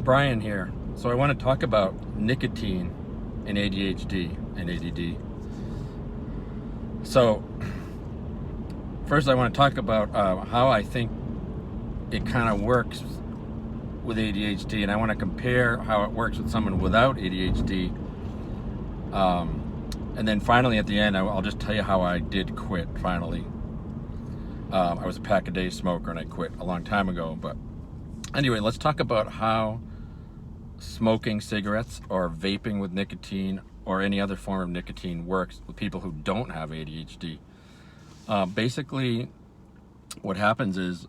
Brian here. So I want to talk about nicotine and ADHD and ADD. So first I want to talk about how I think it kind of works with ADHD, and I want to compare how it works with someone without ADHD. And then finally at the end, I'll just tell you how I did quit finally. I was a pack-a-day smoker and I quit a long time ago. But anyway, let's talk about how smoking cigarettes or vaping with nicotine or any other form of nicotine works with people who don't have ADHD. Basically, what happens is,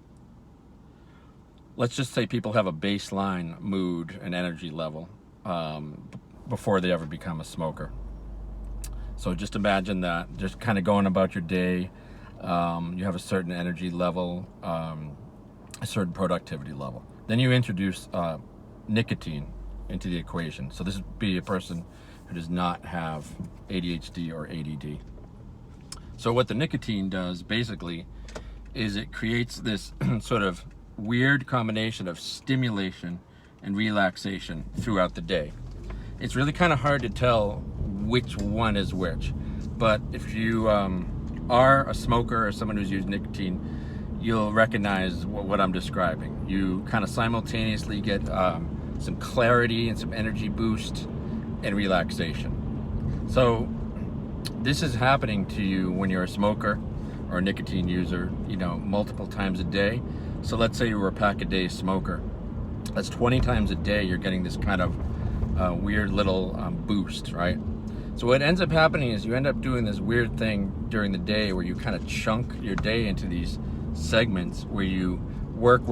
let's just say people have a baseline mood and energy level before they ever become a smoker. So just imagine that, just kind of going about your day. You have a certain energy level, a certain productivity level. Then you introduce nicotine into the equation. So this would be a person who does not have ADHD or ADD. So what the nicotine does basically is it creates this sort of weird combination of stimulation and relaxation throughout the day. It's really kind of hard to tell which one is which, but if you are a smoker or someone who's used nicotine, you'll recognize what I'm describing. You kind of simultaneously get some clarity and some energy boost and relaxation. So this is happening to you when you're a smoker or a nicotine user, multiple times a day. So let's say you were a pack-a-day smoker. That's 20 times a day you're getting this kind of weird little boost, right? So what ends up happening is you end up doing this weird thing during the day where you kind of chunk your day into these segments where you work,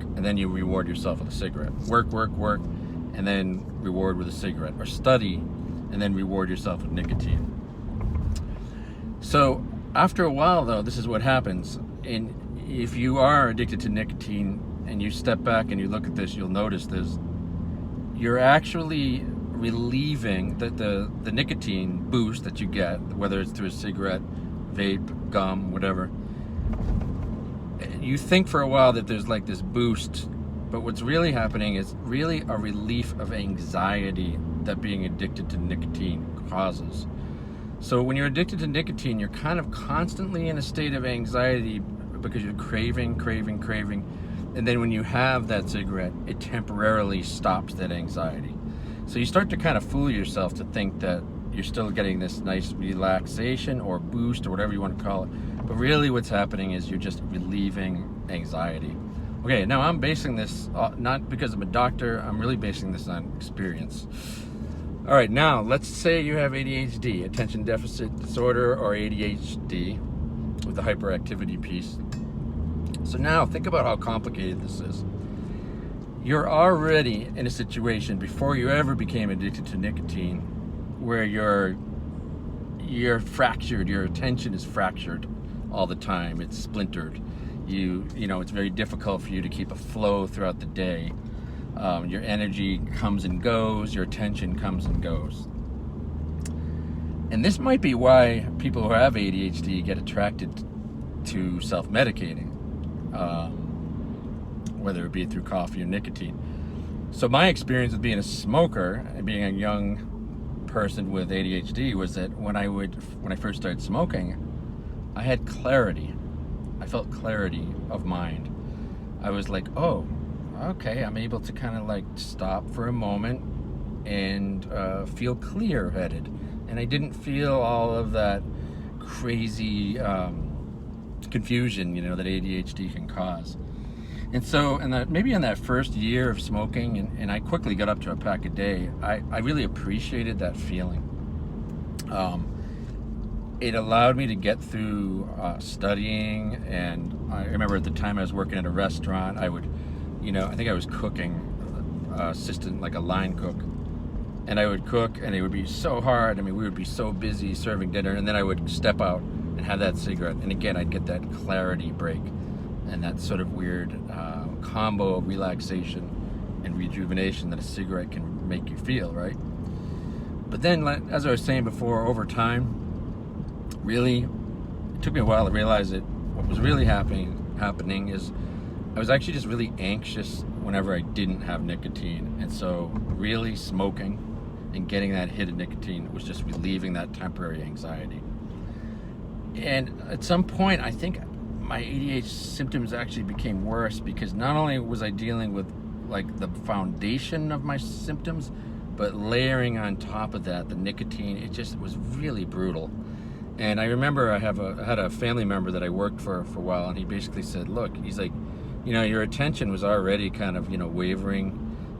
and then you reward yourself with a cigarette. Work, and then reward with a cigarette. Or study, and then reward yourself with nicotine. So after a while, though, this is what happens. And if you are addicted to nicotine and you step back and you look at this, you'll notice you're actually relieving the nicotine boost that you get, whether it's through a cigarette, vape, gum, whatever. You think for a while that there's like this boost, but what's really happening is really a relief of anxiety that being addicted to nicotine causes. So when you're addicted to nicotine, you're kind of constantly in a state of anxiety because you're craving. And then when you have that cigarette, it temporarily stops that anxiety. So you start to kind of fool yourself to think that you're still getting this nice relaxation or boost or whatever you want to call it. But really what's happening is you're just relieving anxiety. Okay, now I'm basing this, not because I'm a doctor, I'm really basing this on experience. All right, now let's say you have ADHD, attention deficit disorder, or ADHD with the hyperactivity piece. So now think about how complicated this is. You're already in a situation before you ever became addicted to nicotine where you're fractured, your attention is fractured all the time, it's splintered. It's very difficult for you to keep a flow throughout the day. Your energy comes and goes, your attention comes and goes. And this might be why people who have ADHD get attracted to self-medicating, whether it be through coffee or nicotine. So my experience with being a smoker and being a young person with ADHD was that when I first started smoking, I had clarity. I felt clarity of mind. I was like, oh, okay, I'm able to kind of like stop for a moment and feel clear-headed. And I didn't feel all of that crazy confusion, that ADHD can cause. And so, maybe in that first year of smoking, and I quickly got up to a pack a day, I really appreciated that feeling. It allowed me to get through studying, and I remember at the time I was working at a restaurant, I would, I think I was cooking, assistant, like a line cook, and I would cook, and it would be so hard. We would be so busy serving dinner, and then I would step out and have that cigarette, and again, I'd get that clarity break, and that sort of weird combo of relaxation and rejuvenation that a cigarette can make you feel, right? But then, as I was saying before, over time, really, it took me a while to realize that what was really happening is I was actually just really anxious whenever I didn't have nicotine. And so really smoking and getting that hit of nicotine was just relieving that temporary anxiety. And at some point, I think my ADHD symptoms actually became worse, because not only was I dealing with like the foundation of my symptoms, but layering on top of that the nicotine, it just was really brutal. And I remember I had a family member that I worked for a while, and he basically said, look, he's like, you know, your attention was already kind of, you know, wavering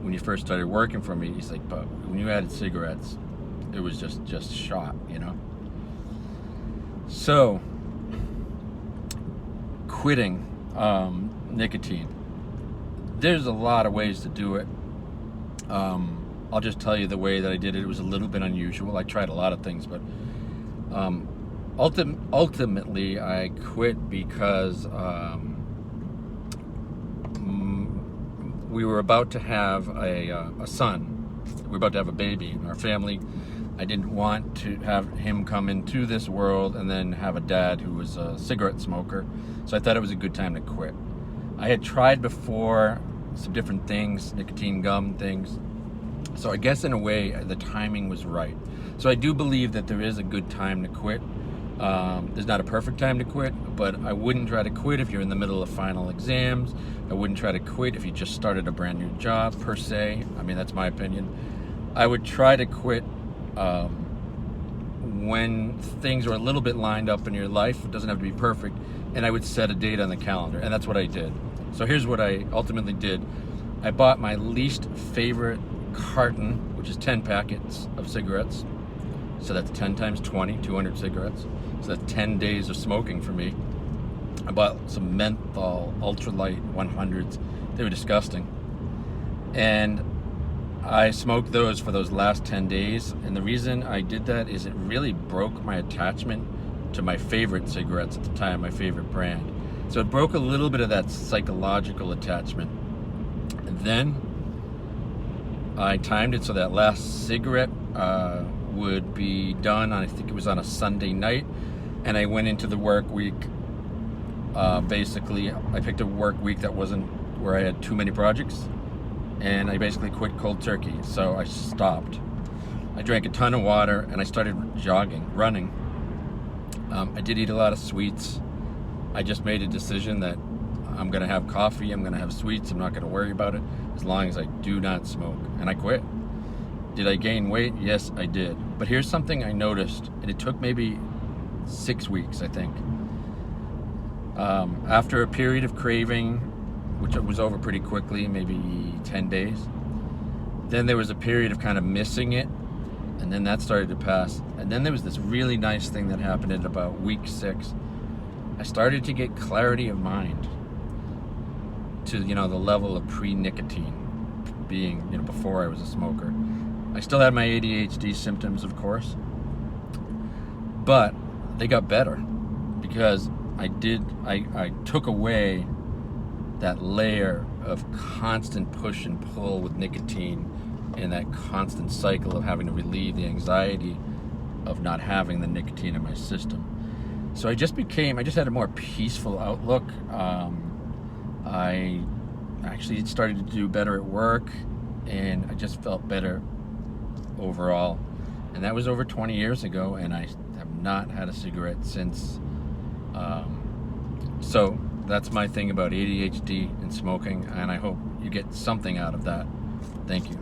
when you first started working for me. He's like, but when you added cigarettes, it was just shot, you know. So quitting nicotine, there's a lot of ways to do it. I'll just tell you the way that I did it. It was a little bit unusual. I tried a lot of things, but ultimately I quit because we were about to have a son. We were about to have a baby in our family. I didn't want to have him come into this world and then have a dad who was a cigarette smoker. So I thought it was a good time to quit. I had tried before some different things, nicotine gum things. So I guess in a way the timing was right. So I do believe that there is a good time to quit. There's not a perfect time to quit, but I wouldn't try to quit if you're in the middle of final exams. I wouldn't try to quit if you just started a brand new job, per se. I mean, that's my opinion. I would try to quit when things are a little bit lined up in your life. It doesn't have to be perfect. And I would set a date on the calendar, and that's what I did. So here's what I ultimately did. I bought my least favorite carton, which is 10 packets of cigarettes. So that's 10 times 20, 200 cigarettes. So that's 10 days of smoking for me. I bought some menthol ultralight 100s. They were disgusting. And I smoked those for those last 10 days. And the reason I did that is it really broke my attachment to my favorite cigarettes at the time, my favorite brand. So it broke a little bit of that psychological attachment. And then I timed it so that last cigarette would be done on, I think it was on a Sunday night, and I went into the work week. Basically, I picked a work week that wasn't where I had too many projects, and I basically quit cold turkey. So I stopped. I drank a ton of water, and I started jogging, running. I did eat a lot of sweets. I just made a decision that I'm going to have coffee, I'm going to have sweets, I'm not going to worry about it as long as I do not smoke. And I quit. Did I gain weight? Yes, I did. But here's something I noticed, and it took maybe 6 weeks, I think. After a period of craving, which was over pretty quickly, maybe 10 days, then there was a period of kind of missing it, and then that started to pass. And then there was this really nice thing that happened at about week 6. I started to get clarity of mind to, you know, the level of pre-nicotine, being, you know, before I was a smoker. I still had my ADHD symptoms, of course, but they got better because I took away that layer of constant push and pull with nicotine and that constant cycle of having to relieve the anxiety of not having the nicotine in my system. So I just had a more peaceful outlook. I actually started to do better at work, and I just felt better overall. And that was over 20 years ago, and I have not had a cigarette since. So that's my thing about ADHD and smoking, and I hope you get something out of that. Thank you.